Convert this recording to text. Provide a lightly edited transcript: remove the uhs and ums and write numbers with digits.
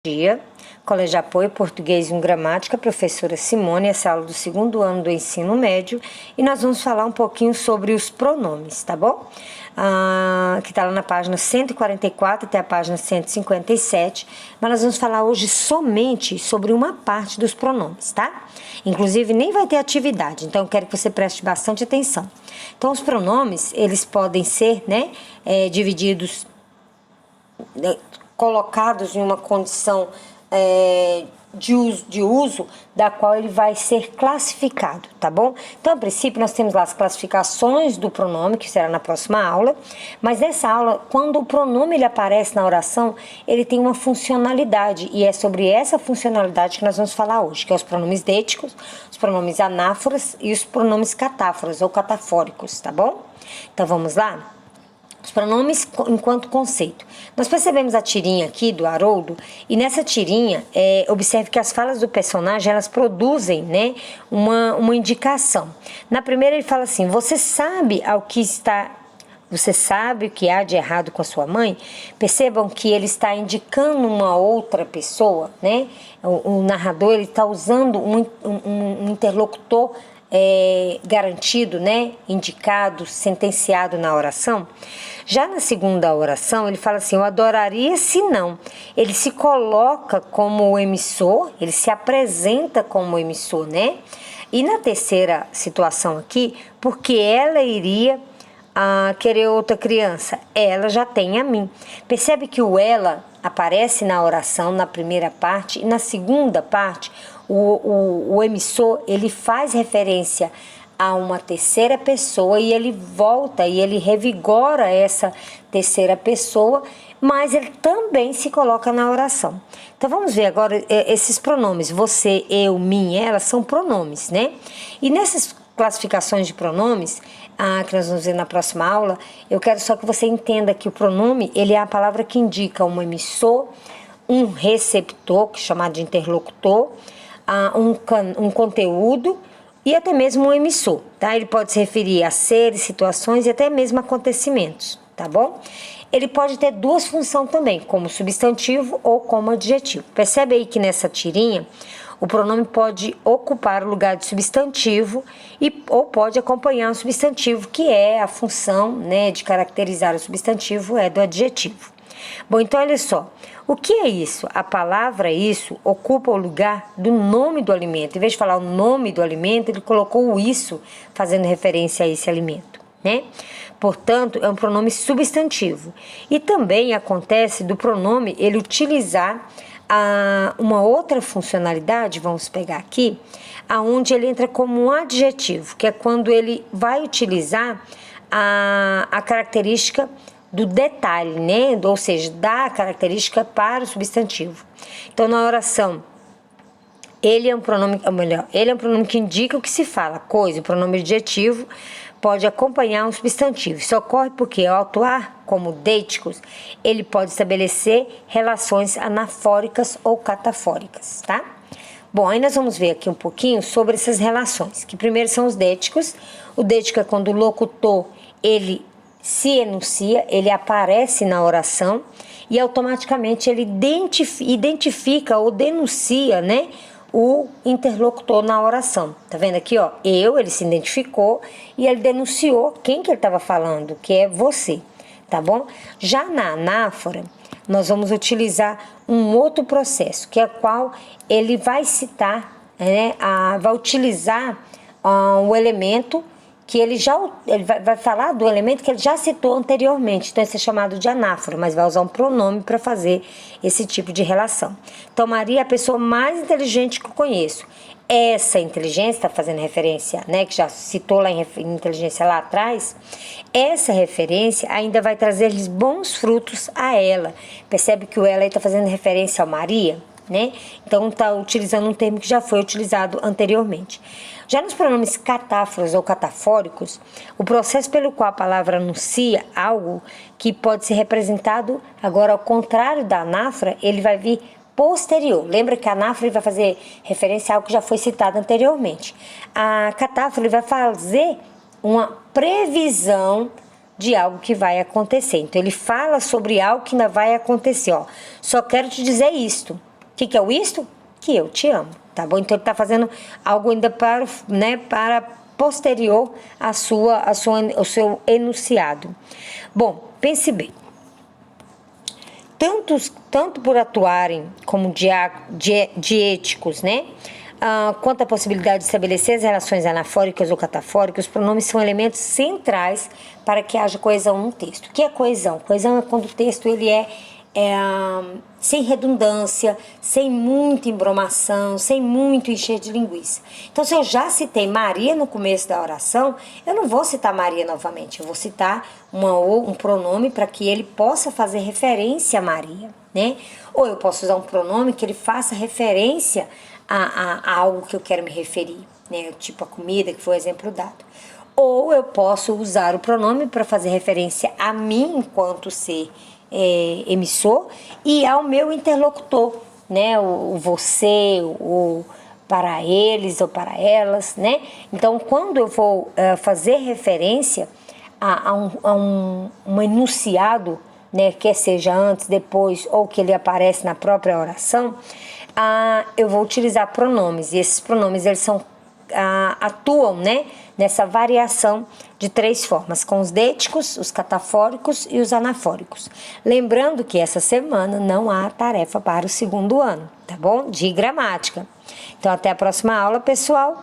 Dia, Colégio de Apoio Português e Gramática, professora Simone, essa aula do segundo ano do ensino médio, e nós vamos falar um pouquinho sobre os pronomes, tá bom? Que tá lá na página 144 até a página 157, mas nós vamos falar hoje somente sobre uma parte dos pronomes, tá? Inclusive nem vai ter atividade, então eu quero que você preste bastante atenção. Então os pronomes, eles podem ser, divididos, colocados em uma condição de uso da qual ele vai ser classificado, tá bom? Então, a princípio, nós temos lá as classificações do pronome, que será na próxima aula, mas nessa aula, quando o pronome ele aparece na oração, ele tem uma funcionalidade, e é sobre essa funcionalidade que nós vamos falar hoje, que é os pronomes dêticos, os pronomes anáforas e os pronomes catáforas ou catafóricos, tá bom? Então, vamos lá? Os pronomes enquanto conceito. Nós percebemos a tirinha aqui do Haroldo, e nessa tirinha, observe que as falas do personagem, elas produzem, uma indicação. Na primeira ele fala assim, você sabe o que há de errado com a sua mãe? Percebam que ele está indicando uma outra pessoa, né? O narrador, ele está usando um interlocutor garantido, indicado, sentenciado na oração. Já na segunda oração, ele fala assim, eu adoraria se não. Ele se coloca como o emissor, ele se apresenta como emissor, E na terceira situação aqui, porque ela iria querer outra criança, ela já tem a mim. Percebe que o ela aparece na oração, na primeira parte, e na segunda parte, o emissor, ele faz referência a uma terceira pessoa e ele volta e ele revigora essa terceira pessoa, mas ele também se coloca na oração. Então vamos ver agora esses pronomes, você, eu, mim, ela, são pronomes, E nessas classificações de pronomes, que nós vamos ver na próxima aula, eu quero só que você entenda que o pronome, ele é a palavra que indica um emissor, um receptor, que é chamado de interlocutor, um conteúdo e até mesmo um emissor, tá? Ele pode se referir a seres, situações e até mesmo acontecimentos, tá bom? Ele pode ter duas funções também, como substantivo ou como adjetivo. Percebe aí que nessa tirinha, o pronome pode ocupar o lugar de substantivo ou pode acompanhar o substantivo, que é a função, de caracterizar o substantivo, é do adjetivo. Bom, então olha só, o que é isso? A palavra isso ocupa o lugar do nome do alimento. Em vez de falar o nome do alimento, ele colocou o isso, fazendo referência a esse alimento, Portanto, é um pronome substantivo. E também acontece do pronome ele utilizar uma outra funcionalidade, vamos pegar aqui, aonde ele entra como um adjetivo, que é quando ele vai utilizar a característica do detalhe, ou seja, dá a característica para o substantivo. Então, na oração, ele é um pronome que indica o que se fala, coisa, o pronome adjetivo pode acompanhar um substantivo. Isso ocorre porque, ao atuar como dêticos, ele pode estabelecer relações anafóricas ou catafóricas, tá? Bom, aí nós vamos ver aqui um pouquinho sobre essas relações, que primeiro são os dêticos. O dêtico é quando o locutor, ele se enuncia, ele aparece na oração e automaticamente ele identifica ou denuncia, o interlocutor na oração. Tá vendo aqui, ó? Ele se identificou e ele denunciou quem que ele estava falando, que é você, tá bom? Já na anáfora, nós vamos utilizar um outro processo, que é qual ele vai citar, vai utilizar o elemento que ele vai falar do elemento que ele já citou anteriormente, então esse é chamado de anáfora, mas vai usar um pronome para fazer esse tipo de relação. Então, Maria é a pessoa mais inteligente que eu conheço. Essa inteligência, está fazendo referência, que já citou lá em inteligência lá atrás, essa referência ainda vai trazer-lhes bons frutos a ela. Percebe que o ela está fazendo referência ao Maria? Então, está utilizando um termo que já foi utilizado anteriormente. Já nos pronomes catáforos ou catafóricos, o processo pelo qual a palavra anuncia algo que pode ser representado, agora ao contrário da anáfora, ele vai vir posterior. Lembra que a anáfora vai fazer referência a algo que já foi citado anteriormente. A catáfora vai fazer uma previsão de algo que vai acontecer. Então, ele fala sobre algo que ainda vai acontecer. Só quero te dizer isto. que é o isto? Que eu te amo, tá bom? Então ele está fazendo algo ainda para, né, para posterior ao seu enunciado. Bom, pense bem. Tanto por atuarem como diéticos, né? Quanto à possibilidade de estabelecer as relações anafóricas ou catafóricas, os pronomes são elementos centrais para que haja coesão no texto. O que é coesão? Coesão é quando o texto ele é sem redundância, sem muita embromação, sem muito encher de linguiça. Então, se eu já citei Maria no começo da oração, eu não vou citar Maria novamente, eu vou citar um pronome para que ele possa fazer referência a Maria, né? Ou eu posso usar um pronome que ele faça referência a algo que eu quero me referir, né? Tipo a comida, que foi o exemplo dado. Ou eu posso usar o pronome para fazer referência a mim enquanto ser emissor e ao meu interlocutor, né? O você, o para eles ou para elas, né? Então, quando eu vou fazer referência a um enunciado, né? Quer seja antes, depois ou que ele aparece na própria oração, eu vou utilizar pronomes. E esses pronomes eles atuam, né? Nessa variação de 3 formas, com os dêticos, os catafóricos e os anafóricos. Lembrando que essa semana não há tarefa para o 2º ano, tá bom? De gramática. Então, até a próxima aula, pessoal.